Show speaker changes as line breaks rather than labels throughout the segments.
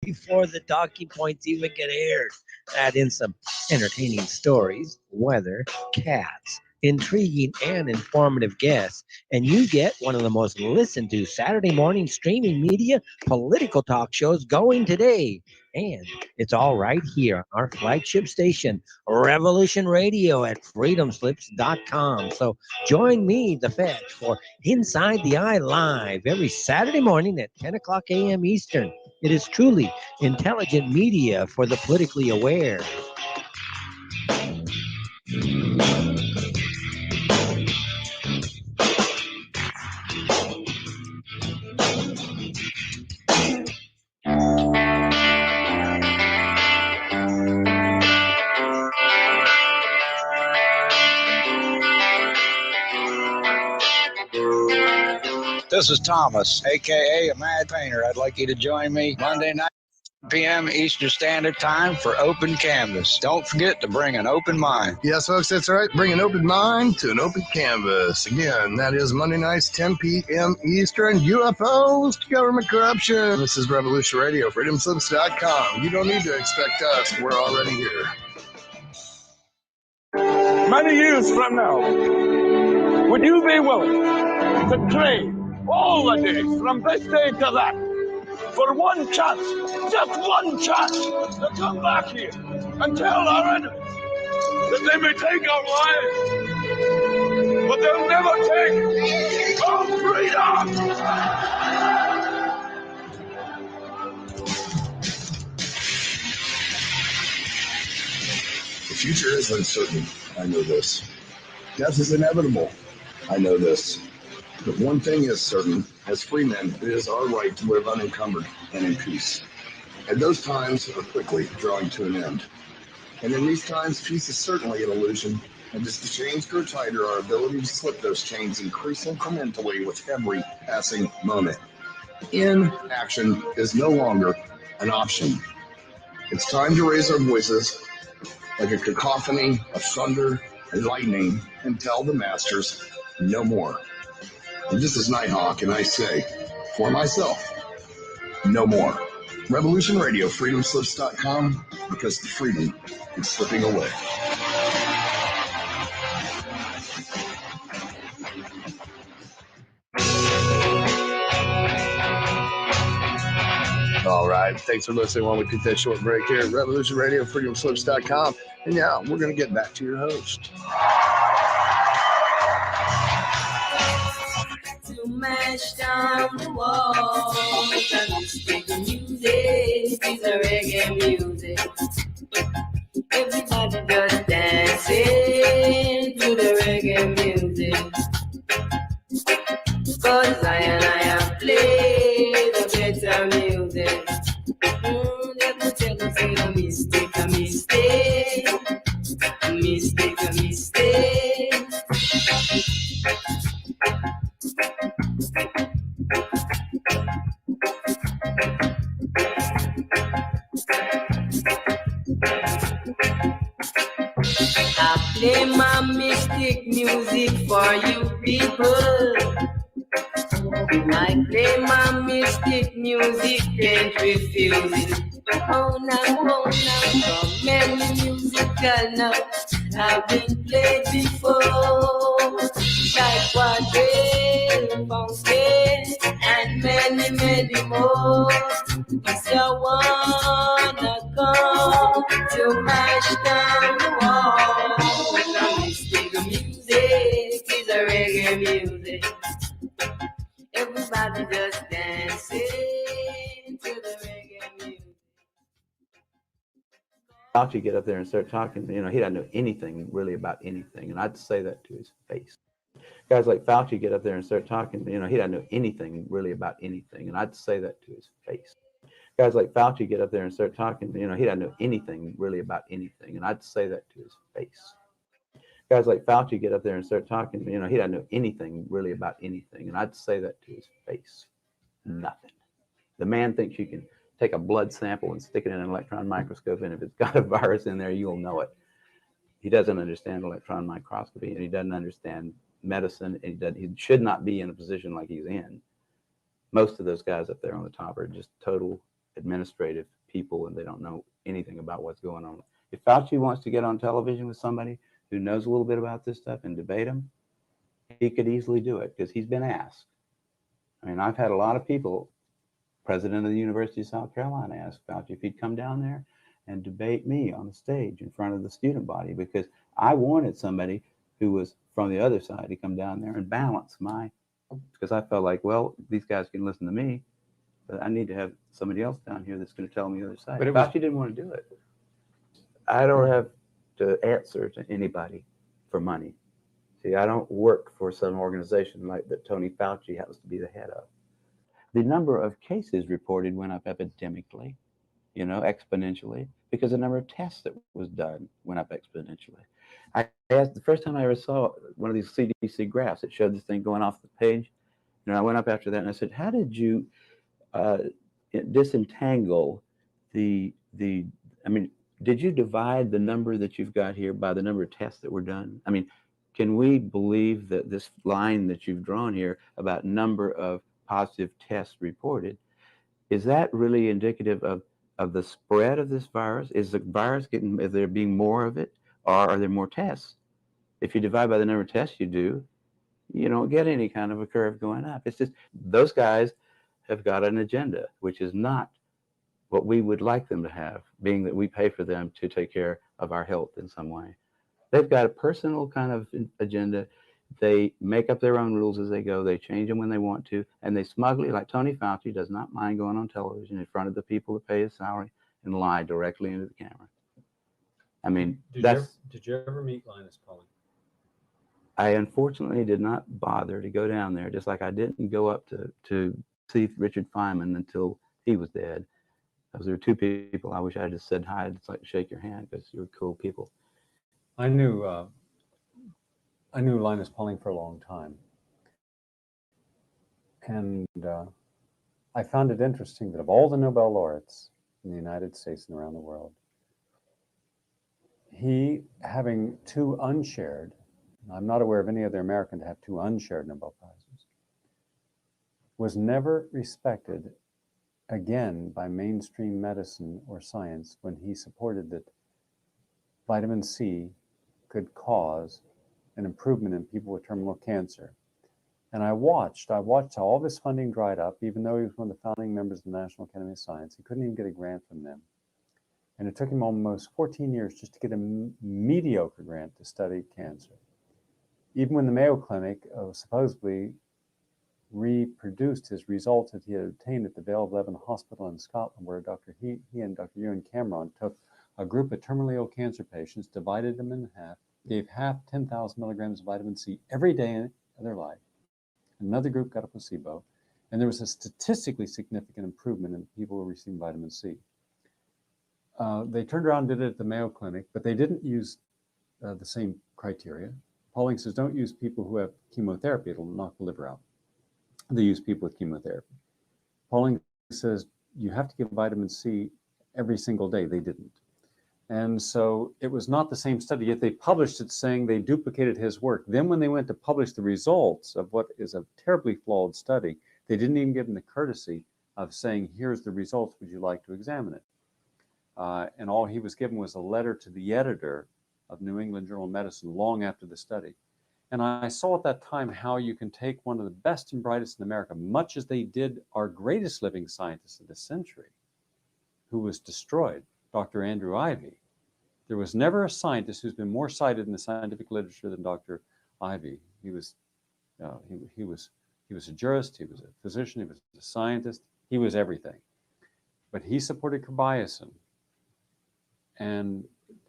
before the talking points even get aired. Add in some entertaining stories, weather, cats, intriguing and informative guests, and you get one of the most listened to Saturday morning streaming media political talk shows going today. And it's all right here on our flagship station, Revolution Radio at freedomslips.com. So join me, the Fetch, for Inside the Eye Live every Saturday morning at 10 o'clock a.m. Eastern. It is truly intelligent media for the politically aware.
This is Thomas, a.k.a. a Mad Painter. I'd like you to join me Monday night, p.m. Eastern Standard Time for Open Canvas. Don't forget to bring an open mind.
Yes, folks, that's right. Bring an open mind to an open canvas. Again, that is Monday nights, 10 p.m. Eastern. UFOs to government corruption. This is Revolution Radio, freedomslips.com. You don't need to expect us. We're already here.
Many years from now, would you be willing to trade all the days from this day to that for one chance, just one chance, to come back here and tell our enemies that they may take our lives, but they'll never take our freedom?
The future is uncertain. I know this. Death is inevitable. I know this. But one thing is certain, as free men, it is our right to live unencumbered and in peace. And those times are quickly drawing to an end. And in these times, peace is certainly an illusion. And as the chains grow tighter, our ability to slip those chains increase incrementally with every passing moment. Inaction is no longer an option. It's time to raise our voices like a cacophony of thunder and lightning and tell the masters no more. And this is Nighthawk, and I say, for myself, no more. Revolution Radio, freedomslips.com, because the freedom is slipping away. All right, thanks for listening while we take that short break here at Revolution Radio, freedomslips.com. And now we're going to get back to your host.
To mash down the walls, and mystic music is a reggae music. Everybody just dancing to the reggae music. Cause I have played the better music. Let me tell you, say a mistake, a mistake, a mistake, a mistake. I play my mystic music for you people. I play my mystic music, can't refuse it. Oh now, from many musical notes have been played before, like quadrille, funky, and many, many more. If you wanna come to mash down the wall, the mystic music is a reggae music. Everybody just dancing to the reggae music.
Fauci get up there and start talking, he doesn't know anything really about anything. And I'd say that to his face. Guys like Fauci get up there and start talking, he doesn't know anything really about anything. And I'd say that to his face. Guys like Fauci get up there and start talking, he doesn't know anything really about anything. And I'd say that to his face. Guys like Fauci get up there and start talking, he doesn't know anything really about anything. And I'd say that to his face. Nothing. The man thinks you can take a blood sample and stick it in an electron microscope, and if it's got a virus in there, you'll know it. He doesn't understand electron microscopy, and he doesn't understand medicine, and he should not be in a position like he's in. Most of those guys up there on the top are just total administrative people and they don't know anything about what's going on. If Fauci wants to get on television with somebody who knows a little bit about this stuff and debate him, he could easily do it because he's been asked. I mean, I've had a lot of people, president of the University of South Carolina, ask Fauci if he'd come down there and debate me on the stage in front of the student body, because I wanted somebody who was from the other side to come down there and balance because I felt like, well, these guys can listen to me, but I need to have somebody else down here that's going to tell me the other side. But Fauci didn't want to do it. I don't have to answer to anybody for money. See, I don't work for some organization like that Tony Fauci happens to be the head of. The number of cases reported went up epidemically, exponentially, because the number of tests that was done went up exponentially. I asked, the first time I ever saw one of these CDC graphs, it showed this thing going off the page. I went up after that and I said, how did you disentangle did you divide the number that you've got here by the number of tests that were done? I mean, can we believe that this line that you've drawn here about number of positive tests reported, is that really indicative of the spread of this virus? Is the virus is there being more of it, or are there more tests? If you divide by the number of tests you don't get any kind of a curve going up. It's just those guys have got an agenda, which is not what we would like them to have, being that we pay for them to take care of our health in some way. They've got a personal kind of agenda. They make up their own rules as they go. They change them when they want to, and they smugly, like Tony Fauci, does not mind going on television in front of the people that pay his salary and lie directly into the camera. I mean,
did you ever meet Linus Pauling?
I unfortunately did not bother to go down there, just like I didn't go up to see Richard Feynman until he was dead. Because there were two people I wish I had just said hi, just like to shake your hand, because you were cool people.
I knew Linus Pauling for a long time, and I found it interesting that of all the Nobel laureates in the United States and around the world, he, having two unshared, I'm not aware of any other American to have two unshared Nobel Prizes, was never respected again by mainstream medicine or science when he supported that vitamin C could cause an improvement in people with terminal cancer. And I watched how all this funding dried up, even though he was one of the founding members of the National Academy of Science. He couldn't even get a grant from them. And it took him almost 14 years just to get a mediocre grant to study cancer. Even when the Mayo Clinic supposedly reproduced his results that he had obtained at the Vale of Leven Hospital in Scotland, where he and Dr. Ewan Cameron took a group of terminally ill cancer patients, divided them in half, gave half 10,000 milligrams of vitamin C every day of their life. Another group got a placebo, and there was a statistically significant improvement in people who were receiving vitamin C. They turned around and did it at the Mayo Clinic, but they didn't use the same criteria. Pauling says, don't use people who have chemotherapy, it'll knock the liver out. They use people with chemotherapy. Pauling says, you have to give vitamin C every single day. They didn't. And so it was not the same study, yet they published it saying they duplicated his work. Then when they went to publish the results of what is a terribly flawed study, they didn't even give him the courtesy of saying, here's the results, would you like to examine it? And all he was given was a letter to the editor of New England Journal of Medicine long after the study. And I saw at that time how you can take one of the best and brightest in America, much as they did our greatest living scientist of the century, who was destroyed, Dr. Andrew Ivy. There was never a scientist who's been more cited in the scientific literature than Dr. Ivy. He was a jurist, he was a physician, he was a scientist, he was everything. But he supported Kerbiasin, and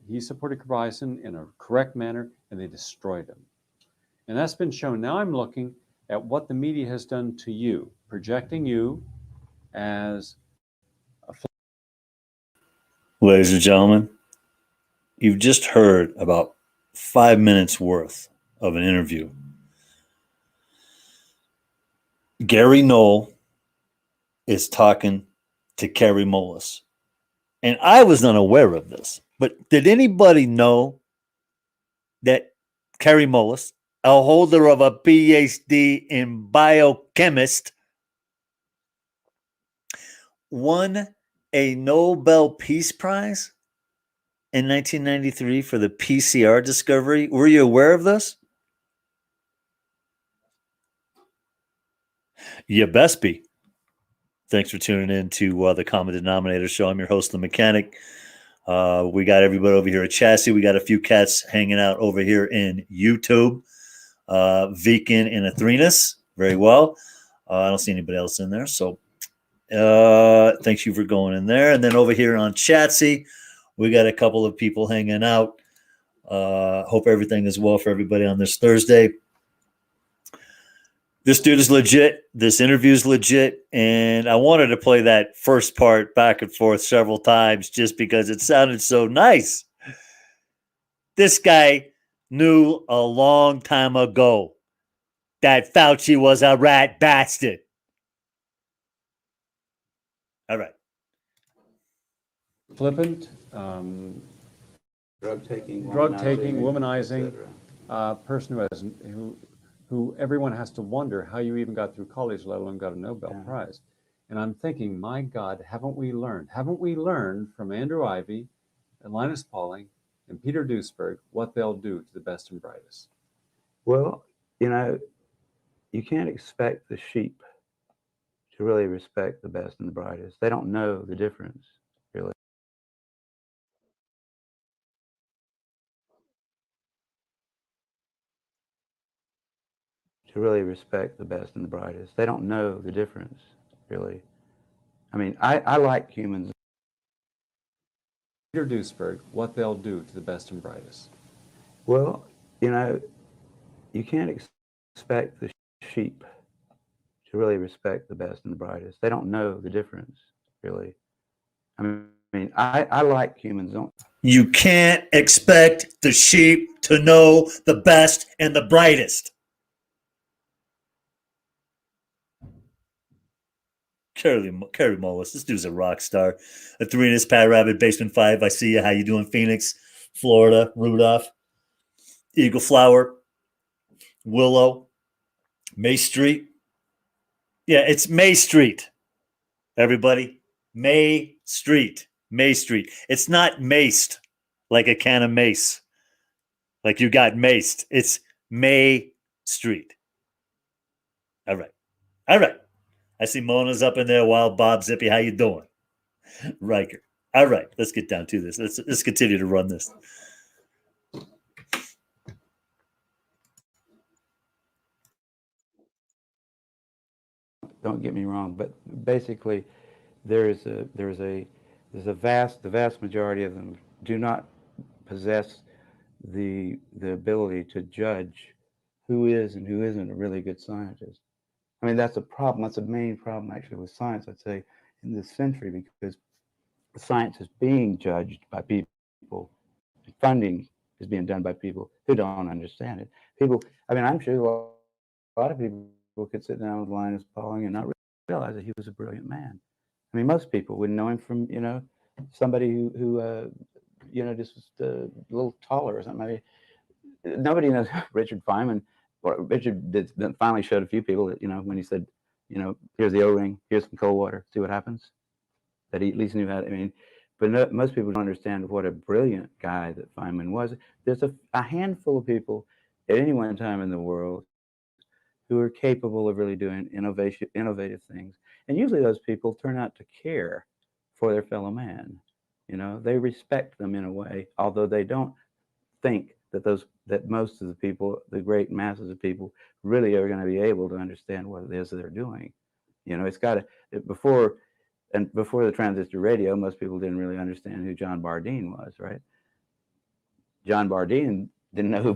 he supported Kerbiasin in a correct manner, and they destroyed him. And that's been shown. Now I'm looking at what the media has done to you, projecting you as a...
Ladies and gentlemen, you've just heard about 5 minutes worth of an interview. Gary Knoll is talking to Kary Mullis. And I was unaware of this, but did anybody know that Kary Mullis, a holder of a PhD in biochemist, won a Nobel Peace Prize in 1993 for the PCR discovery. Were you aware of this? You best be. Thanks for tuning in to the Common Denominator Show. I'm your host, The Mechanic. We got everybody over here at Chassis. We got a few cats hanging out over here in YouTube. Vikin and Athrenas. Very well. I don't see anybody else in there. So thanks you for going in there. And then over here on Chatsy, we got a couple of people hanging out. Hope everything is well for everybody on this Thursday. This dude is legit. This interview is legit. And I wanted to play that first part back and forth several times just because it sounded so nice. This guy knew a long time ago that Fauci was a rat bastard. All right.
Flippant,
Drug taking,
womanizing,
etc.
person who everyone has to wonder how you even got through college, let alone got a Nobel Prize. And I'm thinking, my God, haven't we learned? Haven't we learned from Andrew Ivy and Linus Pauling and Peter Duesberg what they'll do to the best and brightest?
Well, you know, you can't expect the sheep to really respect the best and the brightest. They don't know the difference, really. To really respect the best and the brightest. They don't know the difference, really. I mean, I like humans.
Peter Duesberg, what they'll do to the best and brightest.
Well, you know, you can't expect the sheep to really respect the best and the brightest. They don't know the difference, really. I mean, I like humans.
You can't expect the sheep to know the best and the brightest. Kary Mullis, this dude's a rock star. Athrenas, Pat Rabbit, Basement 5, I see you. How you doing, Phoenix, Florida, Rudolph, Eagle Flower, Willow, May Street. Yeah, it's May Street, everybody. May Street. May Street. It's not maced like a can of mace. Like you got maced. It's May Street. All right. All right. I see Mona's up in there. Wild Bob Zippy, how you doing? Riker. All right, let's get down to this. Let's continue to run this.
Don't get me wrong, but basically, the vast majority of them do not possess the ability to judge who is and who isn't a really good scientist. I mean, that's a problem. That's a main problem, actually, with science, I'd say, in this century, because science is being judged by people. Funding is being done by people who don't understand it. People, I mean, I'm sure a lot of people could sit down with Linus Pauling and not realize that he was a brilliant man. I mean, most people would know him from, you know, somebody who you know, just was a little taller or something. I mean, nobody knows Richard Feynman. Well, Richard finally showed a few people that, you know, when he said, you know, here's the O-ring, here's some cold water, see what happens. That he at least knew how to, I mean, but no, most people don't understand what a brilliant guy that Feynman was. There's a handful of people at any one time in the world who are capable of really doing innovative things. And usually those people turn out to care for their fellow man. You know, they respect them in a way, although they don't think that most of the people, the great masses of people, really are going to be able to understand what it is that they're doing. You know, it's got to, before the transistor radio, most people didn't really understand who John Bardeen was, right? John Bardeen didn't know who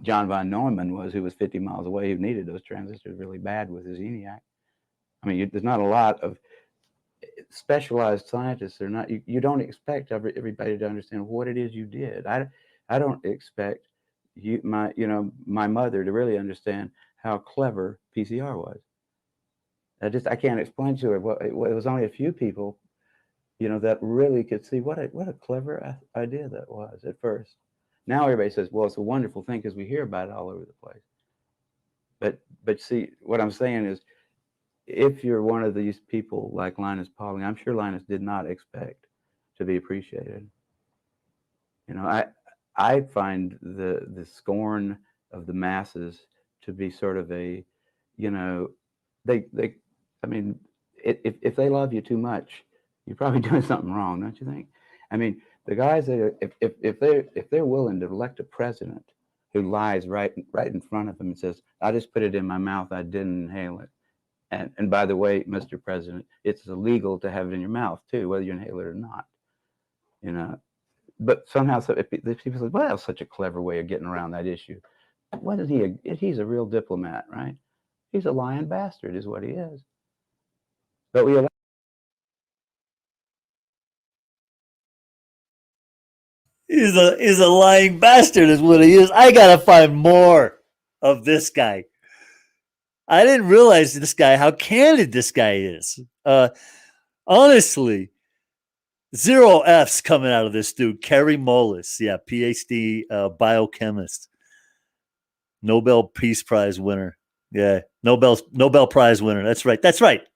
John von Neumann was, who was 50 miles away, who needed those transistors really bad with his ENIAC. I mean, there's not a lot of specialized scientists. They're not. You don't expect everybody to understand what it is you did. I don't expect my mother to really understand how clever PCR was. I can't explain to her. It was only a few people, you know, that really could see what a clever idea that was at first. Now everybody says, well, it's a wonderful thing because we hear about it all over the place. But see, what I'm saying is, if you're one of these people like Linus Pauling, I'm sure Linus did not expect to be appreciated. You know, I find the scorn of the masses to be sort of a, you know, they I mean, if they love you too much, you're probably doing something wrong, don't you think? I mean, the guys that are, if they're willing to elect a president who lies right in front of them and says, "I just put it in my mouth, I didn't inhale it," and by the way, Mr. President, it's illegal to have it in your mouth too, whether you inhale it or not. You know, but somehow, so if people say, "Well, that's such a clever way of getting around that issue." What is he? He's a real diplomat, right? He's a lying bastard, is what he is. But we
He's a lying bastard, is what he is. I gotta find more of this guy. I didn't realize this guy, how candid this guy is. Honestly, 0 F's coming out of this dude. Kary Mullis, yeah, PhD biochemist, Nobel Peace Prize winner. Yeah, Nobel Prize winner. That's right. That's right.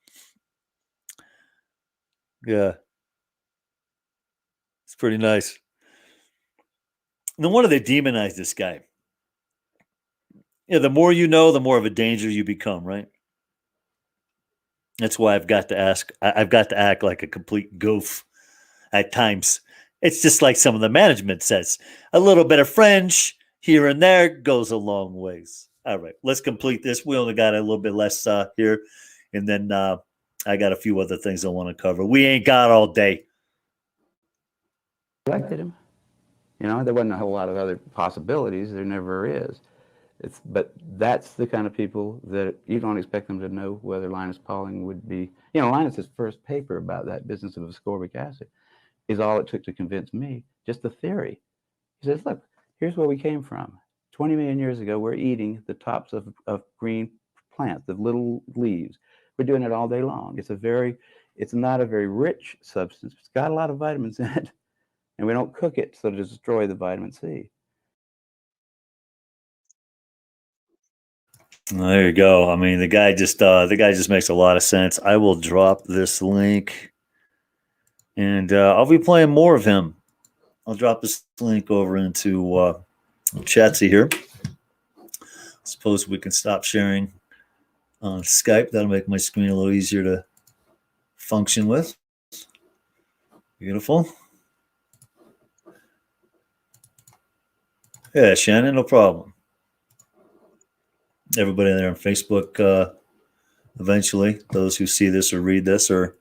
Yeah, it's pretty nice. No wonder they demonize this guy. Yeah, the more you know, the more of a danger you become, right? That's why I've got to ask. I've got to act like a complete goof at times. It's just like some of the management says. A little bit of French here and there goes a long ways. All right, let's complete this. We only got a little bit less here, and then I got a few other things I want to cover. We ain't got all day.
elected him. You know, there wasn't a whole lot of other possibilities. There never is. But that's the kind of people that you don't expect them to know whether Linus Pauling would be. You know, Linus's first paper about that business of ascorbic acid is all it took to convince me, just the theory. He says, look, here's where we came from. 20 million years ago, we're eating the tops of green plants, the little leaves. We're doing it all day long. It's not a very rich substance. It's got a lot of vitamins in it, and we don't cook it so to destroy the vitamin C.
There you go. I mean, the guy just makes a lot of sense. I will drop this link, and I'll be playing more of him. I'll drop this link over into Chatsy here. Suppose we can stop sharing on Skype. That'll make my screen a little easier to function with. Beautiful. Yeah, Shannon, no problem. Everybody there on Facebook, eventually, those who see this or read this or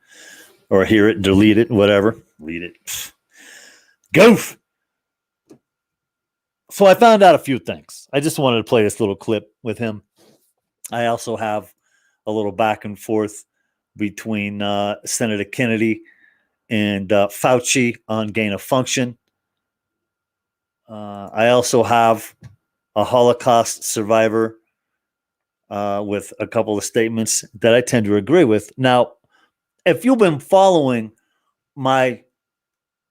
hear it, delete it, whatever, read it. Goof. So I found out a few things. I just wanted to play this little clip with him. I also have a little back and forth between Senator Kennedy and Fauci on gain of function. I also have a Holocaust survivor with a couple of statements that I tend to agree with. Now, if you've been following my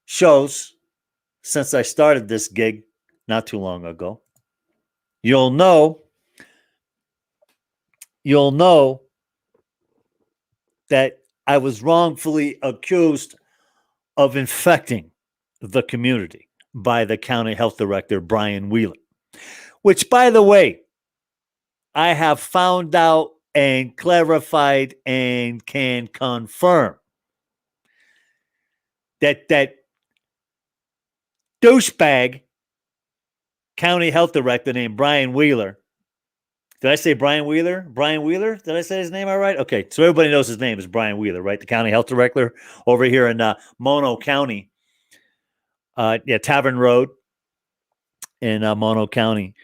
shows since I started this gig not too long ago, you'll know that I was wrongfully accused of infecting the community by the county health director, Brian Wheeler, which, by the way, I have found out and clarified and can confirm that douchebag county health director named Brian Wheeler. Did I say Brian Wheeler? Brian Wheeler? Did I say his name all right? Okay, so everybody knows his name is Brian Wheeler, right? The county health director over here in Mono County. Tavern Road in Mono County.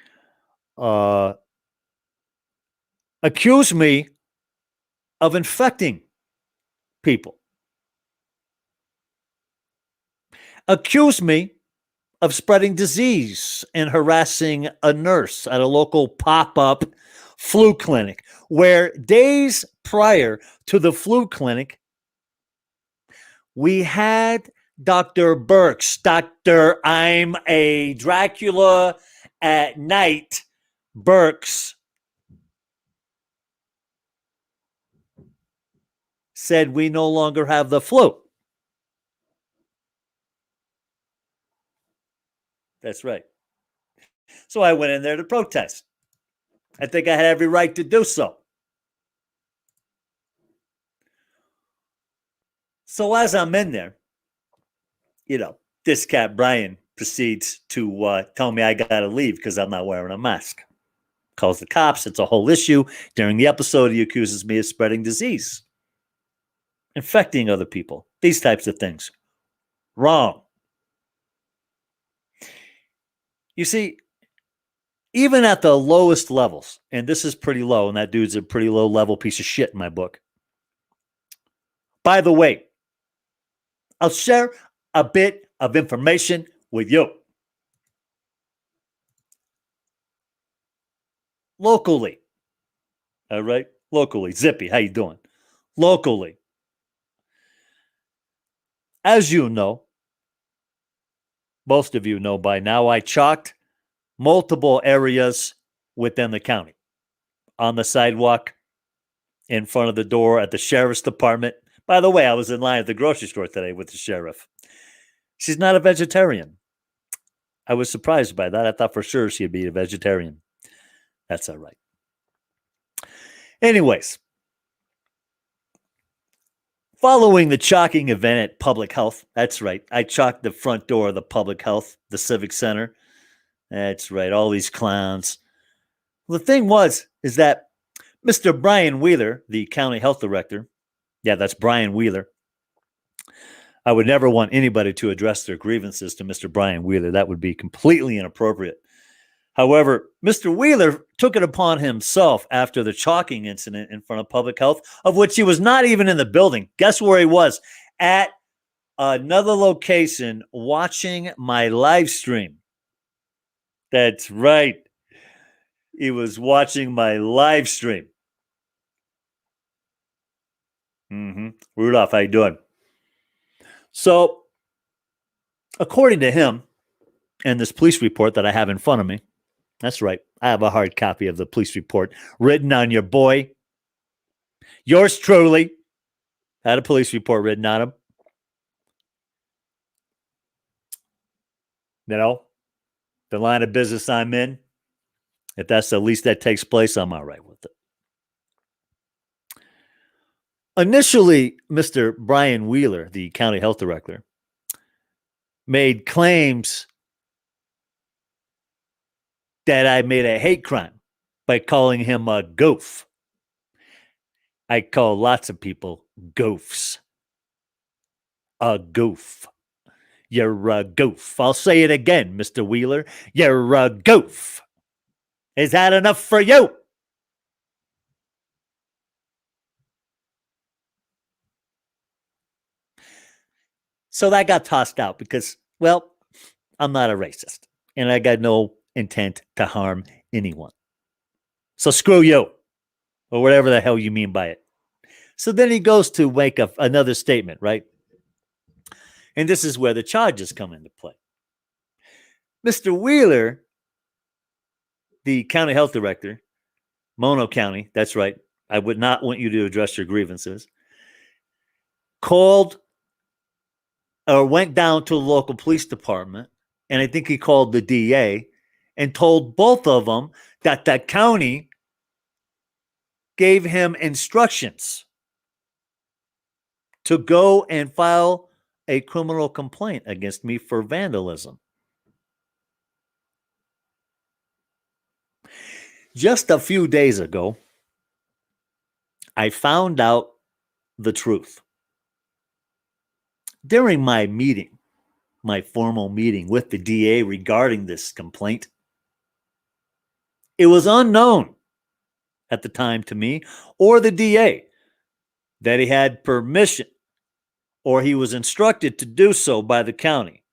Accused me of infecting people. Accused me of spreading disease and harassing a nurse at a local pop-up flu clinic, where days prior to the flu clinic, we had Dr. Burks, Dr. I'm a Dracula at night, Burks, said we no longer have the flu. That's right. So I went in there to protest. I think I had every right to do so. So as I'm in there, this cat Brian proceeds to tell me I got to leave because I'm not wearing a mask. Calls the cops. It's a whole issue. During the episode, he accuses me of spreading disease, infecting other people, these types of things. Wrong. You see, even at the lowest levels, and this is pretty low, and that dude's a pretty low level piece of shit in my book. By the way, I'll share a bit of information with you. Locally. All right? Locally. Zippy, how you doing? Locally. As you know, most of you know by now, I chalked multiple areas within the county. On the sidewalk, in front of the door, at the sheriff's department. By the way, I was in line at the grocery store today with the sheriff. She's not a vegetarian. I was surprised by that. I thought for sure she'd be a vegetarian. That's all right. Anyways, following the chalking event at Public Health, that's right. I chalked the front door of the Public Health, the Civic Center. That's right. All these clowns. Well, the thing is that Mr. Brian Wheeler, the county health director, yeah, that's Brian Wheeler. I would never want anybody to address their grievances to Mr. Brian Wheeler. That would be completely inappropriate. However, Mr. Wheeler took it upon himself after the chalking incident in front of Public Health, of which he was not even in the building. Guess where he was? At another location watching my live stream. That's right. He was watching my live stream. Rudolph, how you doing? So, according to him, and this police report that I have in front of me, that's right, I have a hard copy of the police report written on your boy. Yours truly had a police report written on him. The line of business I'm in, if that's the least that takes place, I'm all right with it. Initially, Mr. Brian Wheeler, the county health director, made claims that I made a hate crime by calling him a goof. I call lots of people goofs. A goof. You're a goof. I'll say it again, Mr. Wheeler. You're a goof. Is that enough for you? So that got tossed out because, well, I'm not a racist and I got no intent to harm anyone. So screw you, or whatever the hell you mean by it. So then he goes to make another statement, right? And this is where the charges come into play. Mr. Wheeler, the county health director, Mono County, that's right. I would not want you to address your grievances. Called or went down to the local police department, and I think he called the DA and told both of them that the county gave him instructions to go and file a criminal complaint against me for vandalism. Just a few days ago, I found out the truth. During my meeting, my formal meeting with the DA regarding this complaint, it was unknown at the time to me or the DA that he had permission or he was instructed to do so by the county,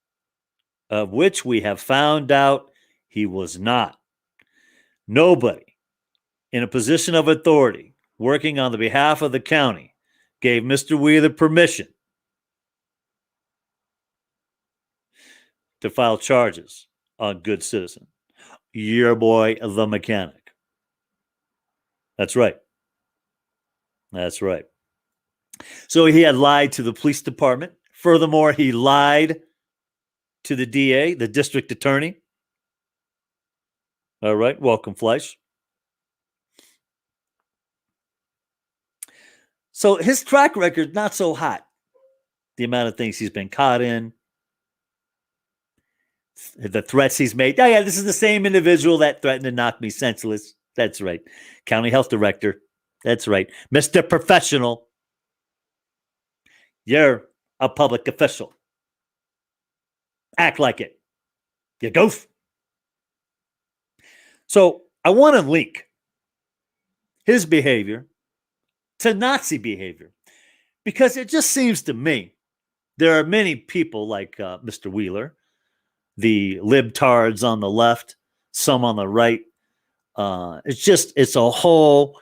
of which we have found out he was not. Nobody in a position of authority working on the behalf of the county gave Mr. Wheeler permission to file charges on good citizen. Your boy, the mechanic. That's right. That's right. So he had lied to the police department. Furthermore, he lied to the DA, the district attorney. All right, welcome, Fleisch. So his track record, not so hot. The amount of things he's been caught in, the threats he's made. Oh, yeah, this is the same individual that threatened to knock me senseless. That's right. County health director. That's right. Mr. Professional. You're a public official. Act like it. You goof. So I want to link his behavior to Nazi behavior because it just seems to me there are many people like Mr. Wheeler, the libtards on the left, some on the right. It's a whole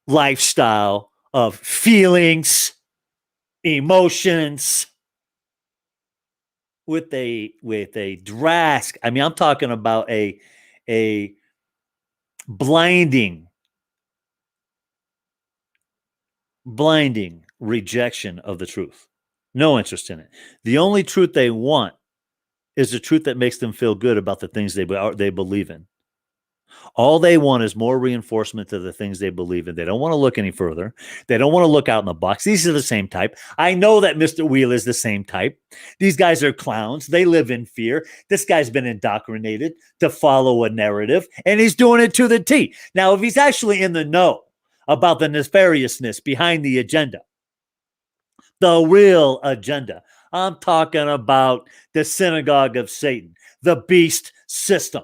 lifestyle of feelings, emotions, with a drastic. I mean, I'm talking about a blinding rejection of the truth. No interest in it. The only truth they want is the truth that makes them feel good about the things they believe in. All they want is more reinforcement to the things they believe in. They don't want to look any further. They don't want to look out in the box. These are the same type. I know that Mr. Wheeler is the same type. These guys are clowns. They live in fear. This guy's been indoctrinated to follow a narrative, and he's doing it to the T. Now, if he's actually in the know about the nefariousness behind the agenda, the real agenda, I'm talking about the synagogue of Satan, the beast system,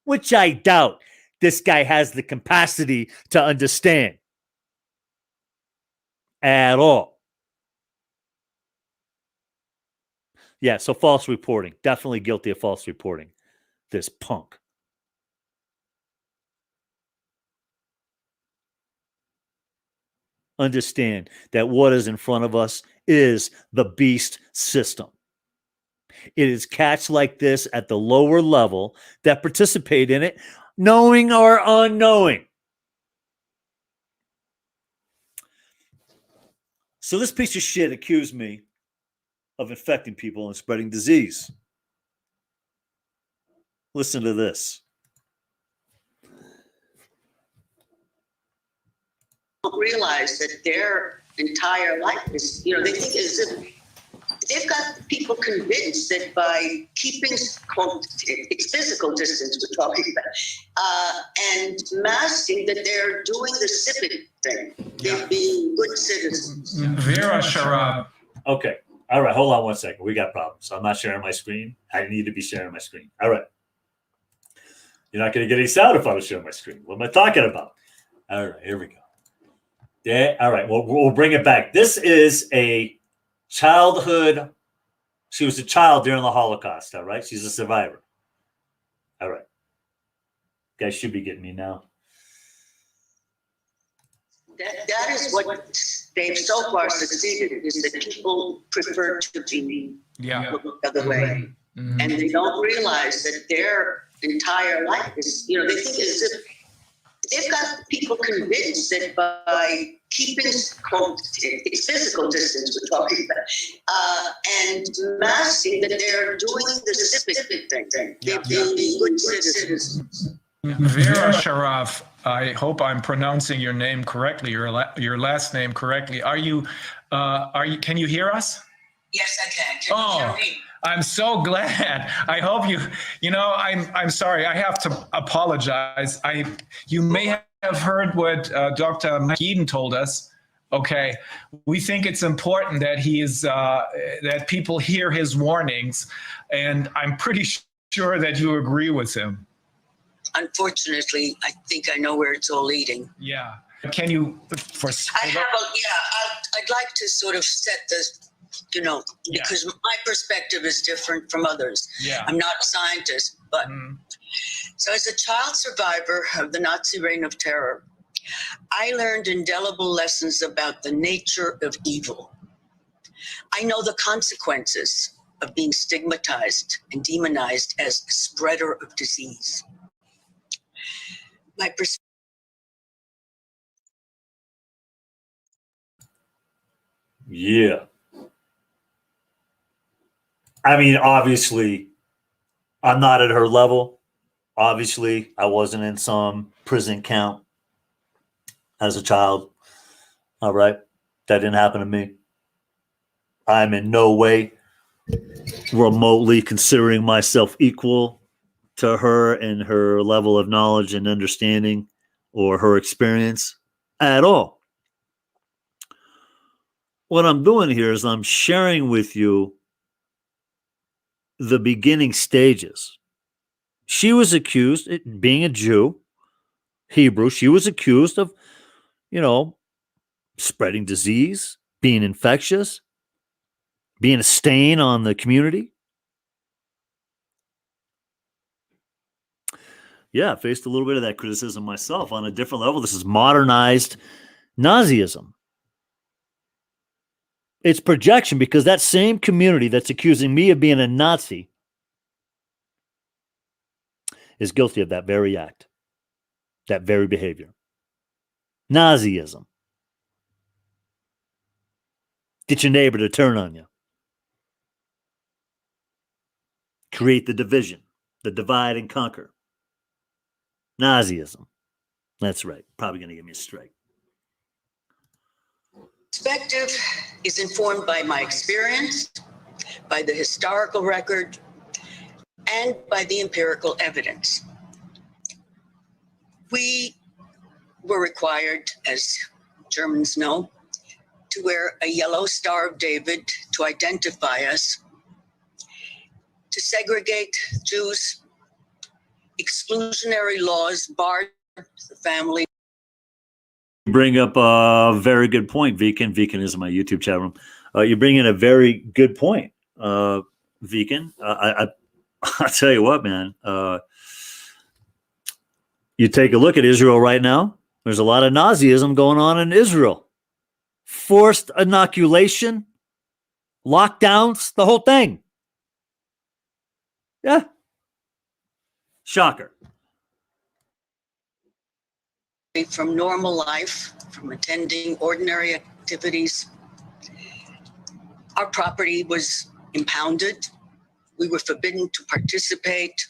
which I doubt this guy has the capacity to understand at all. Yeah, so false reporting. Definitely guilty of false reporting. This punk. Understand that what is in front of us is the beast system. It is cats like this at the lower level that participate in it, knowing or unknowing. So this piece of shit accused me of infecting people and spreading disease. Listen to this.
Realize that their entire life is, they think as if they've got people convinced that by keeping it's physical distance we're talking about, and masking that they're doing the civic thing. They're being good citizens.
Vera Sharab.
Okay. All right. Hold on one second. We got problems. So I'm not sharing my screen. I need to be sharing my screen. All right. You're not going to get any sound if I was sharing my screen. What am I talking about? All right. Here we go. Yeah. All right. We'll bring it back. This is a childhood. She was a child during the Holocaust. All right. She's a survivor. All right. You guys should be getting me now.
That is what they've so far succeeded, is that people prefer to be the other way. Mm-hmm. And they don't realize that their entire life is, they think as if they've got people convinced that by keeping it's physical distance we're talking about, and masking that they're doing the civic thing. They're being good citizens.
Vera Sharaf, I hope I'm pronouncing your name correctly, your last name correctly. Are you? Can you hear us?
Yes, I can. Can you hear me?
I'm so glad. I hope I'm sorry. I have to apologize. You may have heard what Dr. Eden told us. Okay, we think it's important that that people hear his warnings, and I'm pretty sure that you agree with him.
Unfortunately, I think I know where it's all leading.
Yeah. Can you?
I'd like to sort of set this, because my perspective is different from others.
Yeah.
I'm not a scientist, but so as a child survivor of the Nazi reign of terror, I learned indelible lessons about the nature of evil. I know the consequences of being stigmatized and demonized as a spreader of disease. My perspective.
Yeah. I mean, obviously, I'm not at her level. Obviously, I wasn't in some prison camp as a child. All right. That didn't happen to me. I'm in no way remotely considering myself equal to her and her level of knowledge and understanding or her experience at all. What I'm doing here is I'm sharing with you the beginning stages. She was accused, being a Jew, Hebrew, she was accused of, spreading disease, being infectious, being a stain on the community. Yeah, I faced a little bit of that criticism myself on a different level. This is modernized Nazism. It's projection because that same community that's accusing me of being a Nazi is guilty of that very act, that very behavior. Nazism. Get your neighbor to turn on you. Create the division, the divide and conquer. Nazism. That's right. Probably going to give me a strike.
Perspective is informed by my experience, by the historical record, and by the empirical evidence. We were required, as Germans know, to wear a yellow Star of David to identify us, to segregate Jews. Exclusionary laws barred the family.
Bring up a very good point, Viken. Viken is in my YouTube chat room. You bring in a very good point, Viken. I'll tell you what, man. You take a look at Israel right now. There's a lot of Nazism going on in Israel. Forced inoculation, lockdowns, the whole thing. Yeah. Shocker.
From normal life, from attending ordinary activities. Our property was impounded. We were forbidden to participate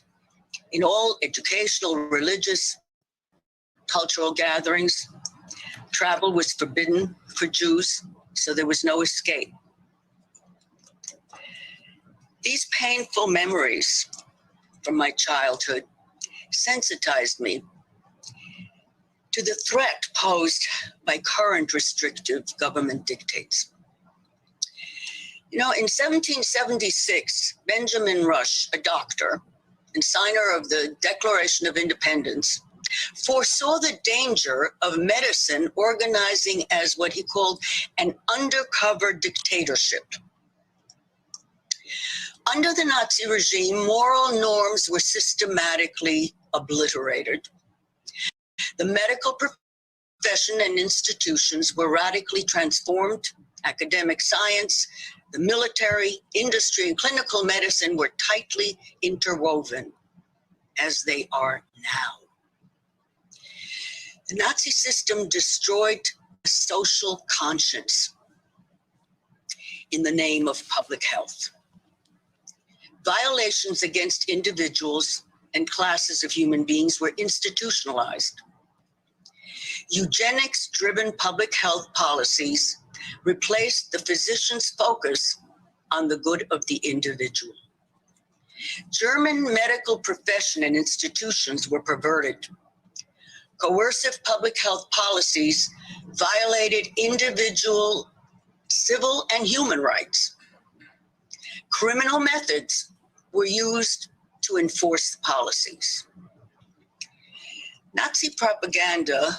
in all educational, religious, cultural gatherings. Travel was forbidden for Jews, so there was no escape. These painful memories from my childhood sensitized me to the threat posed by current restrictive government dictates. In 1776, Benjamin Rush, a doctor and signer of the Declaration of Independence, foresaw the danger of medicine organizing as what he called an undercover dictatorship. Under the Nazi regime, moral norms were systematically obliterated. The medical profession and institutions were radically transformed. Academic science, the military, industry, and clinical medicine were tightly interwoven, as they are now. The Nazi system destroyed social conscience in the name of public health. Violations against individuals and classes of human beings were institutionalized. Eugenics-driven public health policies replaced the physician's focus on the good of the individual. German medical profession and institutions were perverted. Coercive public health policies violated individual civil and human rights. Criminal methods were used to enforce the policies. Nazi propaganda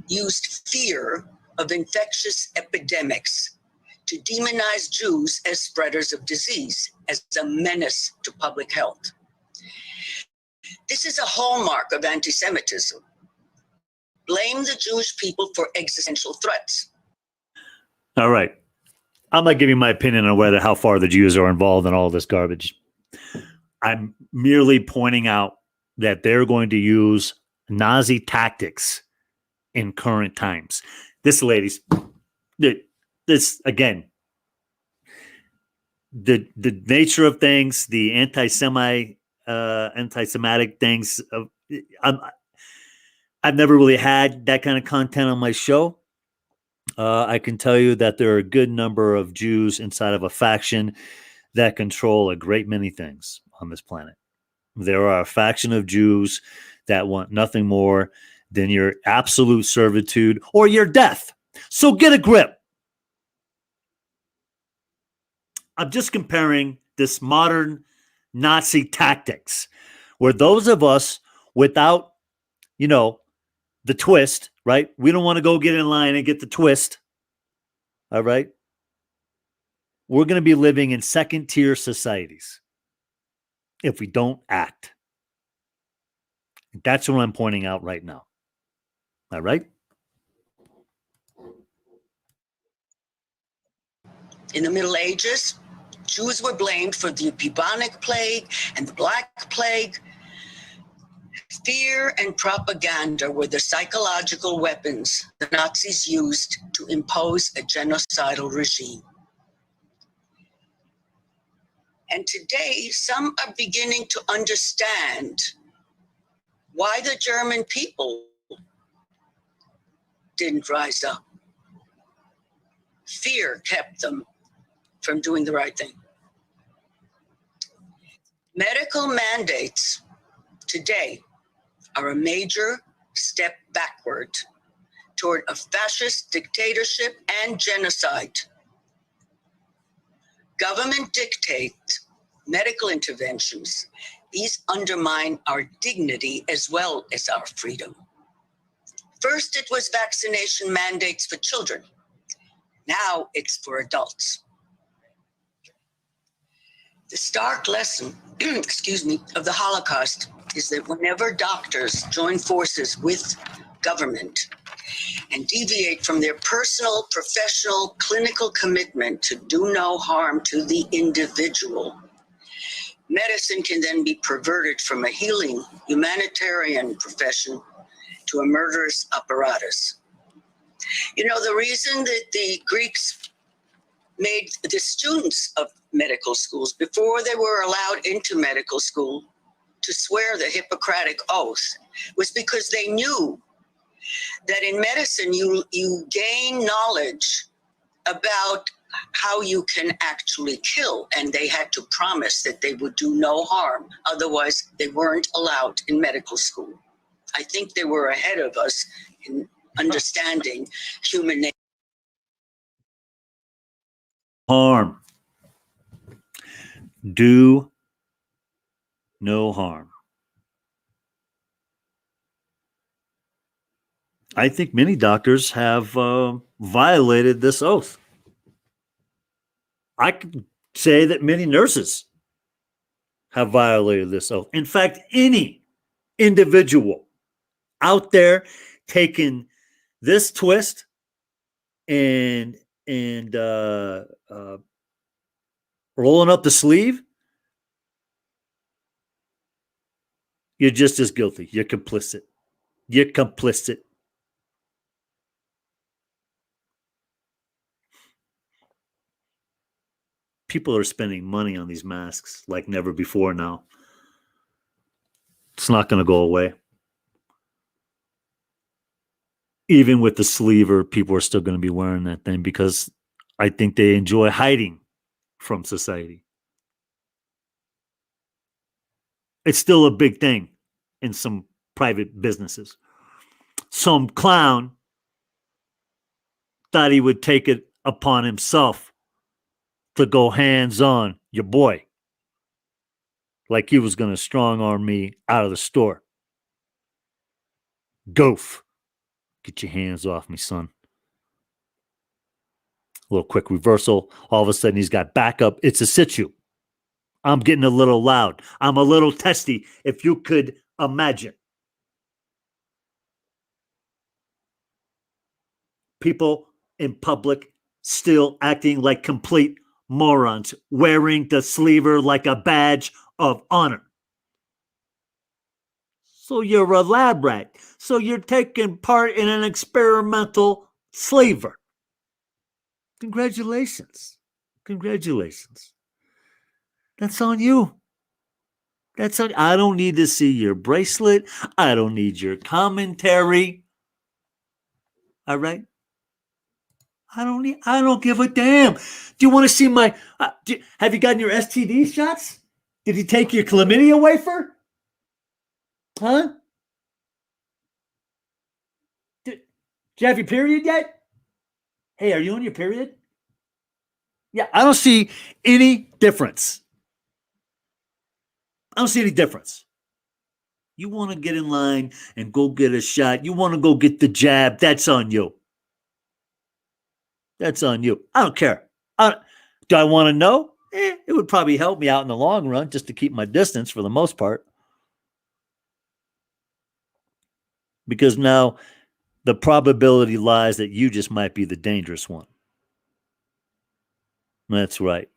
used fear of infectious epidemics to demonize Jews as spreaders of disease, as a menace to public health. This is a hallmark of anti-Semitism. Blame the Jewish people for existential threats.
All right. I'm not giving my opinion on how far the Jews are involved in all this garbage. I'm merely pointing out that they're going to use Nazi tactics in current times. This, ladies, this again, the nature of things, the anti-Semitic things. I've never really had that kind of content on my show. I can tell you that there are a good number of Jews inside of a faction that control a great many things on this planet. There are a faction of Jews that want nothing more than your absolute servitude or your death. So get a grip. I'm just comparing this modern Nazi tactics where those of us without, the twist, right? We don't want to go get in line and get the twist. All right. We're going to be living in second-tier societies if we don't act. That's what I'm pointing out right now. All right.
In the Middle Ages, Jews were blamed for the bubonic plague and the Black Plague. Fear and propaganda were the psychological weapons the Nazis used to impose a genocidal regime. And today, some are beginning to understand why the German people didn't rise up. Fear kept them from doing the right thing. Medical mandates today are a major step backward toward a fascist dictatorship and genocide. Government dictates medical interventions. These undermine our dignity as well as our freedom. First, it was vaccination mandates for children. Now it's for adults. The stark lesson, of the Holocaust is that whenever doctors join forces with government and deviate from their personal, professional, clinical commitment to do no harm to the individual, medicine can then be perverted from a healing humanitarian profession to a murderous apparatus. The reason that the Greeks made the students of medical schools, before they were allowed into medical school, to swear the Hippocratic Oath was because they knew that in medicine you gain knowledge about how you can actually kill, and they had to promise that they would do no harm. Otherwise, they weren't allowed in medical school. I think they were ahead of us in understanding human nature.
Harm. Do no harm. I think many doctors have violated this oath. I could say that many nurses have violated this oath. In fact, any individual out there taking this twist and rolling up the sleeve, you're just as guilty. You're complicit. You're complicit. People are spending money on these masks like never before now. It's not going to go away. Even with the sleever, people are still going to be wearing that thing because I think they enjoy hiding from society. It's still a big thing in some private businesses. Some clown thought he would take it upon himself to go hands-on your boy, like he was going to strong-arm me out of the store. Goof. Get your hands off me, son. A little quick reversal. All of a sudden, he's got backup. It's a situ. I'm getting a little loud. I'm a little testy, if you could imagine. People in public still acting like complete morons, wearing the sleever like a badge of honor. So you're a lab rat. So you're taking part in an experimental slaver. Congratulations. Congratulations. That's on you. That's on. I don't need to see your bracelet. I don't need your commentary. All right. I don't give a damn. Do you want to see my? Have you gotten your STD shots? Did you take your chlamydia wafer? Huh? Did you have your period yet? Hey, are you on your period? Yeah, I don't see any difference. I don't see any difference. You want to get in line and go get a shot. You want to go get the jab. That's on you. That's on you. I don't care. Do I want to know? It would probably help me out in the long run just to keep my distance for the most part. Because now the probability lies that you just might be the dangerous one. That's right.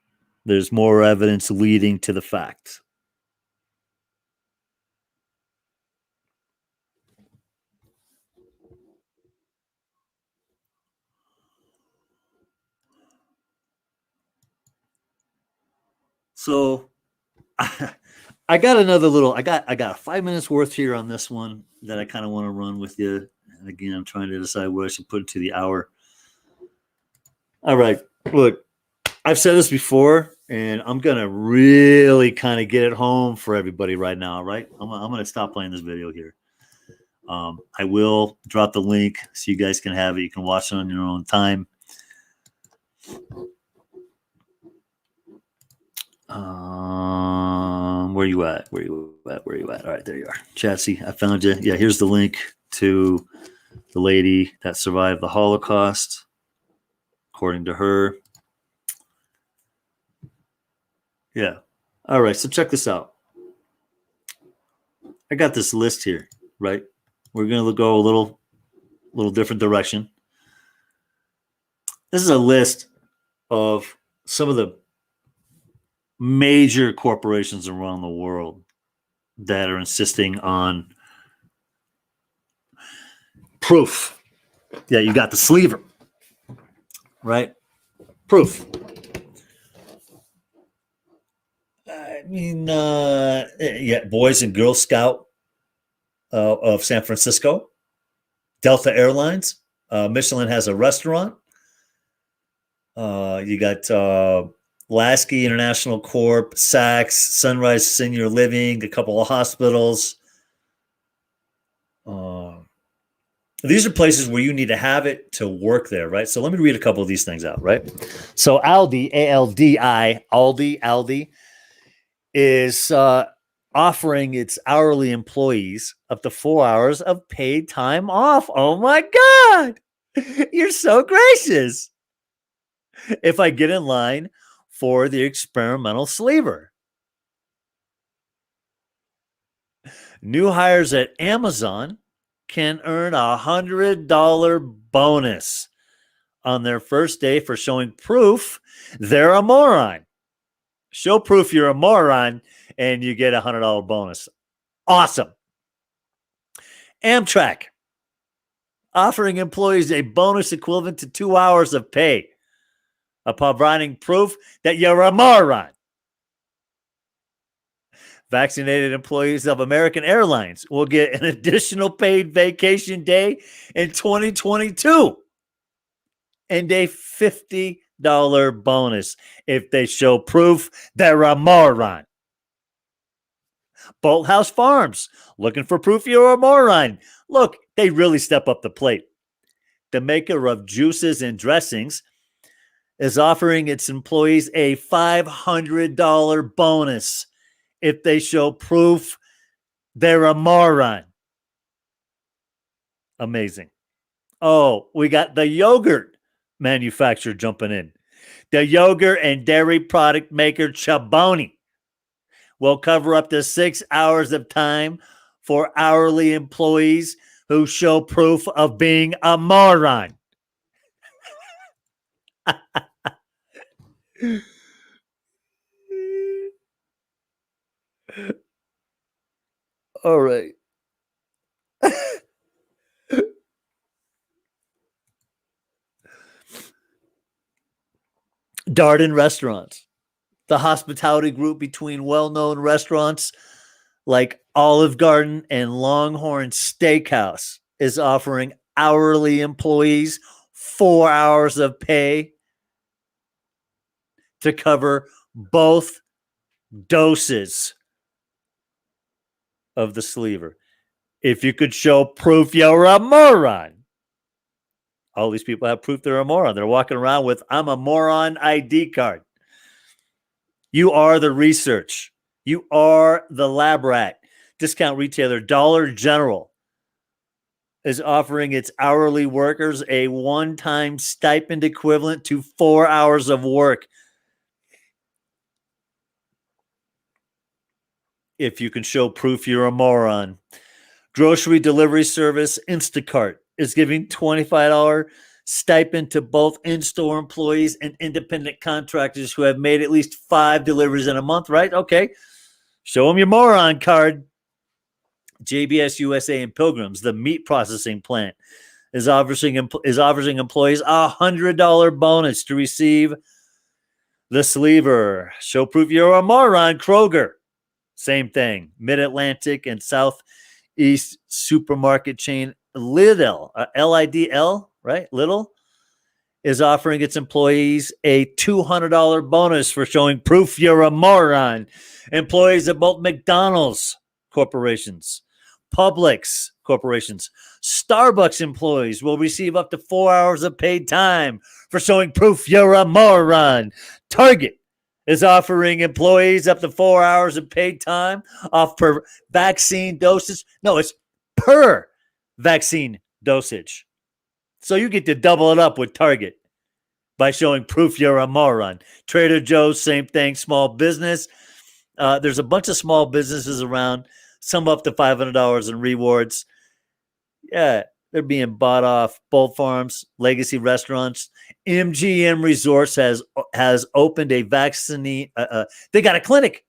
There's more evidence leading to the facts. So I got another little, I got 5 minutes worth here on this one that I kind of want to run with you. And again, I'm trying to decide what I should put into the hour. All right. Look, I've said this before, and I'm going to really kind of get it home for everybody right now. All right. I'm going to stop playing this video here. I will drop the link so you guys can have it. You can watch it on your own time. Where you at? Where you at? Where you at? All right, there you are. Chatsy, I found you. Yeah, here's the link to the lady that survived the Holocaust, according to her. Yeah. All right, so check this out. I got this list here, right? We're gonna go a little different direction. This is a list of some of the major corporations around the world that are insisting on proof. Yeah, you got the sleever, right? Proof. I mean, yeah, Boys and Girl Scout of San Francisco, Delta Airlines, Michelin has a restaurant. You got Lasky International Corp, Saks, Sunrise Senior Living, a couple of hospitals. These are places where you need to have it to work there, right? So let me read a couple of these things out, right? So Aldi, A-L-D-I, Aldi is offering its hourly employees up to 4 hours of paid time off. Oh my God, you're so gracious. If I get in line for the experimental sleever. New hires at Amazon can earn $100 bonus on their first day for showing proof they're a moron. Show proof you're a moron and you get a $100 bonus. Awesome. Amtrak offering employees a bonus equivalent to 2 hours of pay upon providing proof that you're a moron. Vaccinated employees of American Airlines will get an additional paid vacation day in 2022 and a $50 bonus if they show proof they're a moron. Bolthouse Farms, looking for proof you're a moron. Look, they really step up the plate. The maker of juices and dressings is offering its employees a $500 bonus if they show proof they're a moron. Amazing. Oh, we got the yogurt manufacturer jumping in. The yogurt and dairy product maker Chobani will cover up to 6 hours of time for hourly employees who show proof of being a moron. All right. Darden Restaurants. The hospitality group between well-known restaurants like Olive Garden and Longhorn Steakhouse is offering hourly employees 4 hours of pay to cover both doses of the sleever. If you could show proof you're a moron. All these people have proof they're a moron. They're walking around with "I'm a moron" ID card. You are the research. You are the lab rat. Discount retailer Dollar General is offering its hourly workers a one-time stipend equivalent to 4 hours of work. If you can show proof you're a moron. Grocery delivery service Instacart is giving $25 stipend to both in-store employees and independent contractors who have made at least 5 deliveries in a month, right? Okay. Show them your moron card. JBS USA and Pilgrims, the meat processing plant, is offering employees a $100 bonus to receive the sleever. Show proof you're a moron. Kroger, same thing. Mid-Atlantic and Southeast supermarket chain Lidl, L-I-D-L, right? Lidl is offering its employees a $200 bonus for showing proof you're a moron. Employees of both McDonald's corporations, Publix corporations, Starbucks employees will receive up to 4 hours of paid time for showing proof you're a moron. Target is offering employees up to 4 hours of paid time off per vaccine dosage. No, it's per vaccine dosage. So you get to double it up with Target by showing proof you're a moron. Trader Joe's, same thing. Small business. There's a bunch of small businesses around, some up to $500 in rewards. Yeah, they're being bought off. Bolt Farms, Legacy Restaurants. MGM Resorts has opened a vaccine. They got a clinic.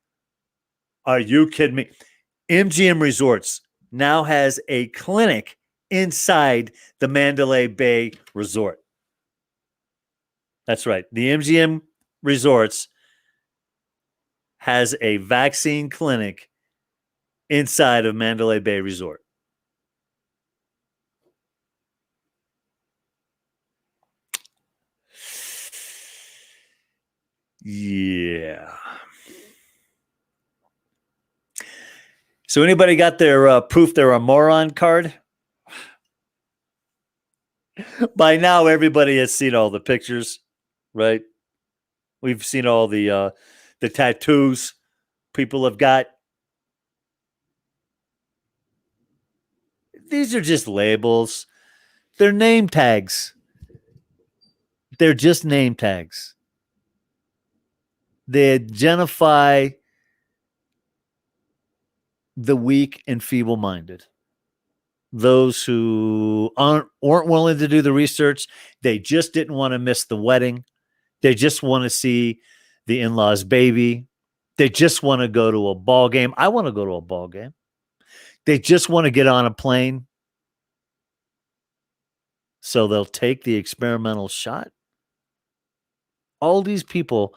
Are you kidding me? MGM Resorts now has a clinic inside the Mandalay Bay Resort. That's right. The MGM Resorts has a vaccine clinic inside of Mandalay Bay Resort. Yeah. So anybody got their proof they're a moron card? By now, everybody has seen all the pictures, right? We've seen all the tattoos people have got. These are just labels. They're name tags. They're just name tags. They identify the weak and feeble-minded. Those who weren't willing to do the research. They just didn't want to miss the wedding. They just want to see the in-laws' baby. They just want to go to a ball game. I want to go to a ball game. They just want to get on a plane. So they'll take the experimental shot. All these people,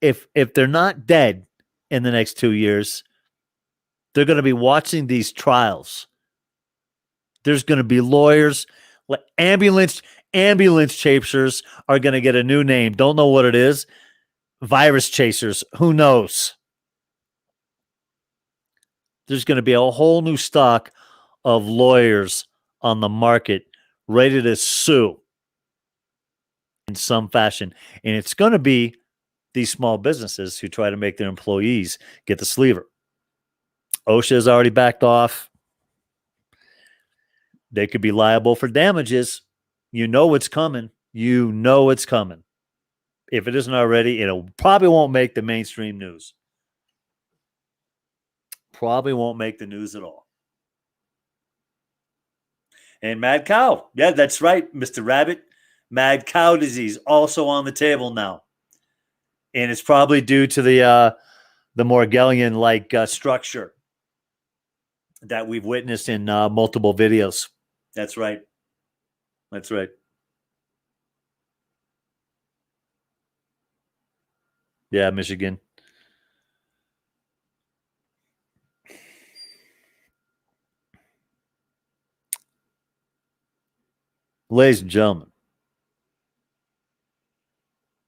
if they're not dead in the next 2 years, they're going to be watching these trials. There's going to be lawyers. Ambulance chasers are going to get a new name. Don't know what it is. Virus chasers. Who knows? There's going to be a whole new stock of lawyers on the market ready to sue in some fashion. And it's going to be these small businesses who try to make their employees get the sleever. OSHA has already backed off. They could be liable for damages. You know it's coming. You know it's coming. If it isn't already, it probably won't make the mainstream news. Probably won't make the news at all. And mad cow. Yeah, that's right, Mr. Rabbit. Mad cow disease also on the table now. And it's probably due to the Morgellon-like structure that we've witnessed in multiple videos. That's right. That's right. Yeah, Michigan. Ladies and gentlemen,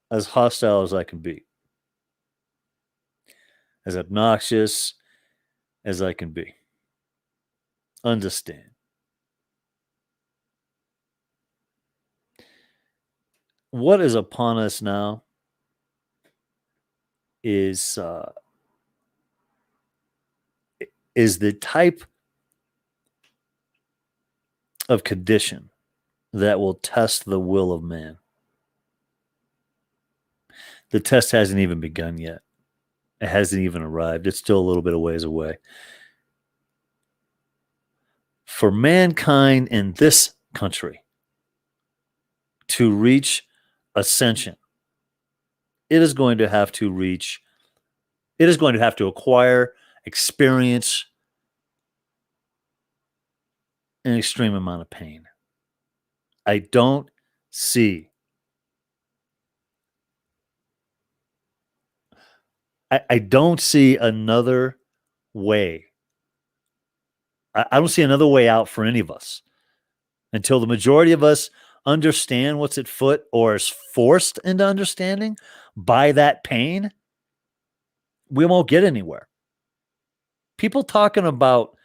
as hostile as I can be, as obnoxious as I can be, understand. What is upon us now is the type of condition that will test the will of man. The test hasn't even begun yet. It hasn't even arrived. It's still a little bit of ways away. For mankind in this country to reach ascension, it is going to have to acquire experience an extreme amount of pain. I don't see another way. I don't see another way out for any of us until the majority of us understand what's at foot or is forced into understanding by that pain. We won't get anywhere. People talking about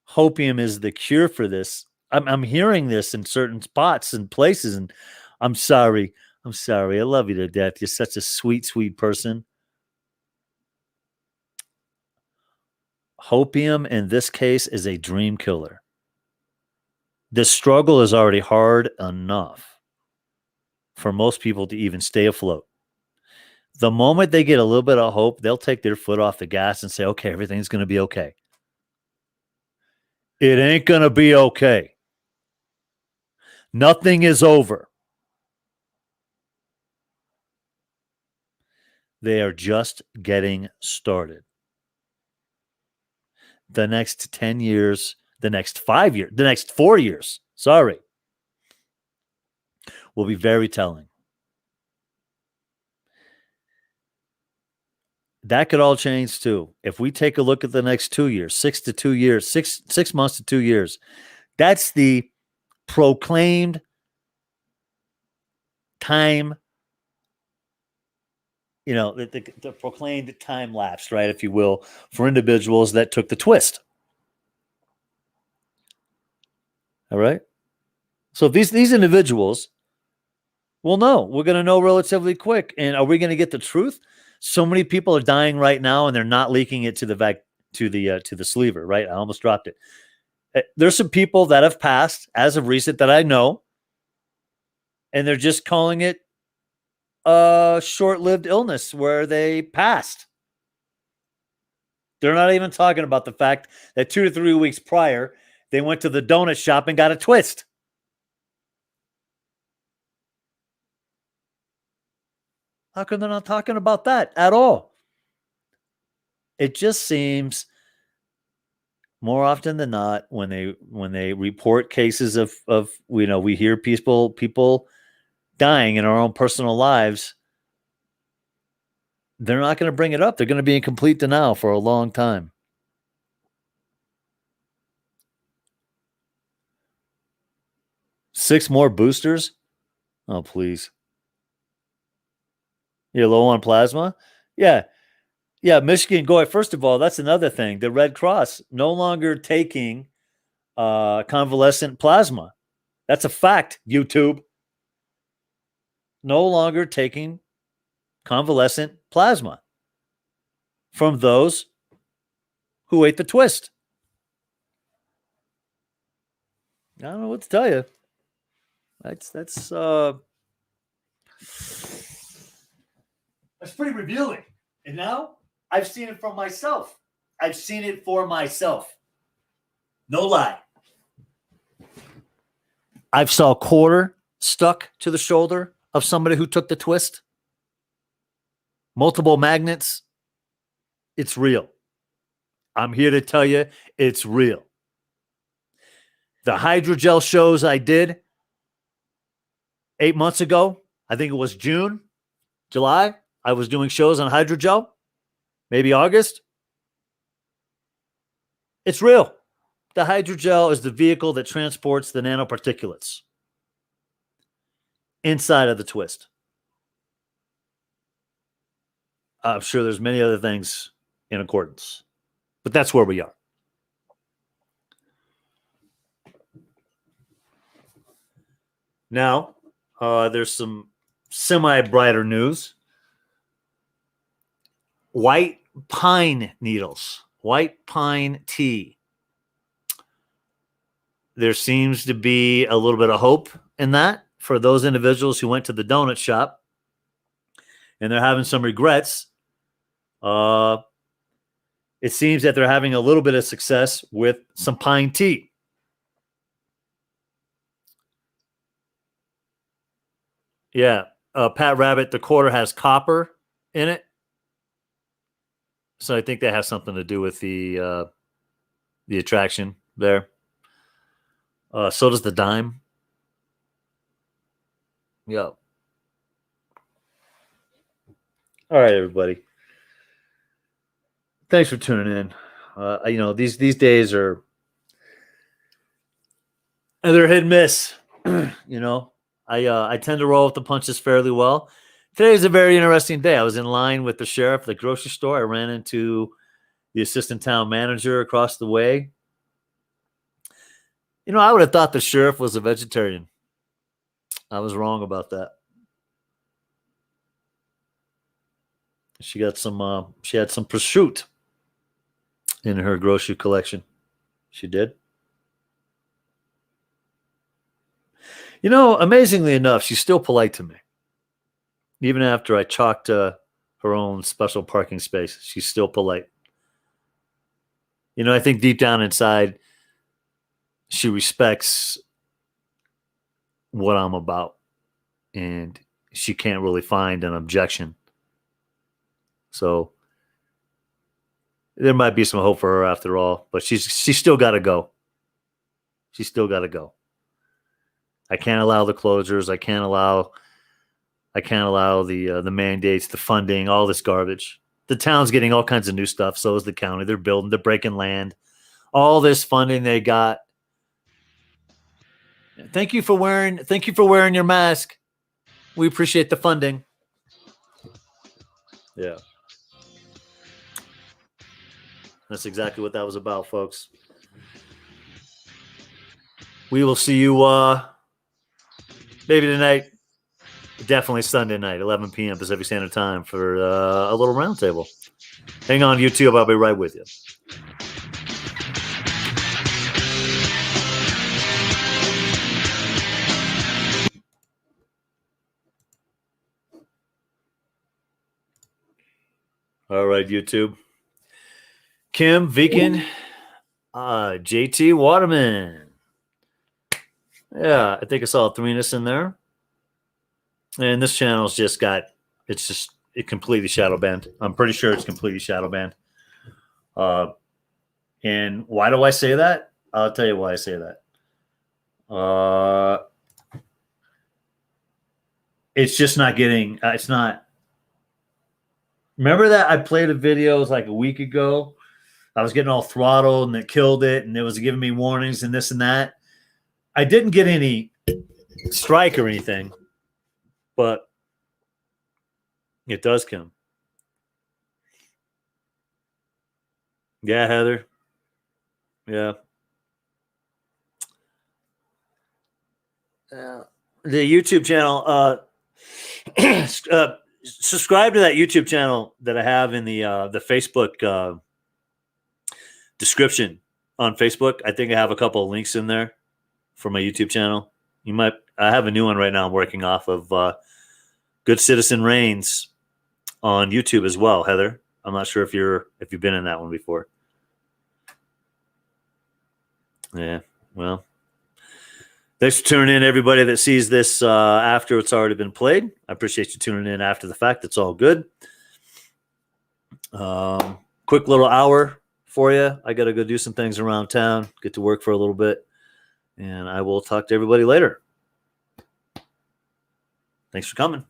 hopium is the cure for this. I'm hearing this in certain spots and places, and I'm sorry. I love you to death. You're such a sweet, sweet person. Hopium in this case is a dream killer. The struggle is already hard enough for most people to even stay afloat. The moment they get a little bit of hope, they'll take their foot off the gas and say, okay, everything's going to be okay. It ain't going to be okay. Nothing is over. They are just getting started. The next 10 years, the next 5 years, the next 4 years, will be very telling. That could all change too. If we take a look at the next 2 years, 6 months to 2 years, that's the proclaimed time, the proclaimed time lapse, right, if you will, for individuals that took the twist. All right? So if these individuals will know, we're going to know relatively quick. And are we going to get the truth? So many people are dying right now, and they're not leaking it to the sleever, right? I almost dropped it. There's some people that have passed as of recent that I know, and they're just calling it a short-lived illness where they passed. They're not even talking about the fact that 2 to 3 weeks prior, they went to the donut shop and got a twist. How come they're not talking about that at all? It just seems more often than not when they report cases of we hear people dying in our own personal lives, they're not going to bring it up. They're going to be in complete denial for a long time. Six more boosters? Oh, please. You're low on plasma? Yeah. Yeah, Michigan, go ahead. First of all, that's another thing. The Red Cross no longer taking convalescent plasma. That's a fact, YouTube. No longer taking convalescent plasma from those who ate the twist. I don't know what to tell you. That's pretty revealing. And now I've seen it for myself. No lie. I've saw a quarter stuck to the shoulder of somebody who took the twist. Multiple magnets. It's real. I'm here to tell you it's real. The hydrogel shows I did 8 months ago, I think it was July, I was doing shows on hydrogel, maybe August. It's real. The hydrogel is the vehicle that transports the nanoparticulates inside of the twist. I'm sure there's many other things in accordance, but that's where we are. Now, there's some semi-brighter news. White pine needles, white pine tea. There seems to be a little bit of hope in that for those individuals who went to the donut shop and they're having some regrets. It seems that they're having a little bit of success with some pine tea. Yeah. Pat Rabbit, the quarter has copper in it. So I think that has something to do with the attraction there. So does the dime. Yeah. All right, everybody. Thanks for tuning in. These days are they're hit and miss. I tend to roll with the punches fairly well. Today is a very interesting day. I was in line with the sheriff at the grocery store. I ran into the assistant town manager across the way. I would have thought the sheriff was a vegetarian. I was wrong about that. She had some prosciutto in her grocery collection. She did. Amazingly enough, she's still polite to me. Even after I chalked her own special parking space, she's still polite. I think deep down inside, she respects what I'm about, and she can't really find an objection. So there might be some hope for her after all, but she's still got to go. She's still got to go. I can't allow the closures. I can't allow the mandates, the funding, all this garbage. The town's getting all kinds of new stuff. So is the county. They're building. They're breaking land. All this funding they got. Thank you for wearing your mask. We appreciate the funding. Yeah. That's exactly what that was about, folks. We will see you maybe tonight. Definitely Sunday night, 11 p.m. Pacific Standard Time for a little roundtable. Hang on, YouTube. I'll be right with you. All right, YouTube. Kim, Viken, JT Waterman. Yeah, I think I saw Threenus in there. And this channel's it's completely shadow banned. I'm pretty sure it's completely shadow banned. And why do I say that? I'll tell you why I say that. It's just not getting, it's not. Remember that I played a video, it was like a week ago. I was getting all throttled and it killed it. And it was giving me warnings and this and that. I didn't get any strike or anything, but it does come. Yeah, Heather. Yeah. The YouTube channel, subscribe to that YouTube channel that I have in the Facebook description on Facebook. I think I have a couple of links in there for my YouTube channel. I have a new one right now I'm working off of Good Citizen Reigns on YouTube as well, Heather. I'm not sure if you've been in that one before. Yeah, well. Thanks for tuning in, everybody that sees this after it's already been played. I appreciate you tuning in after the fact. It's all good. Quick little hour for you. I got to go do some things around town, get to work for a little bit, and I will talk to everybody later. Thanks for coming.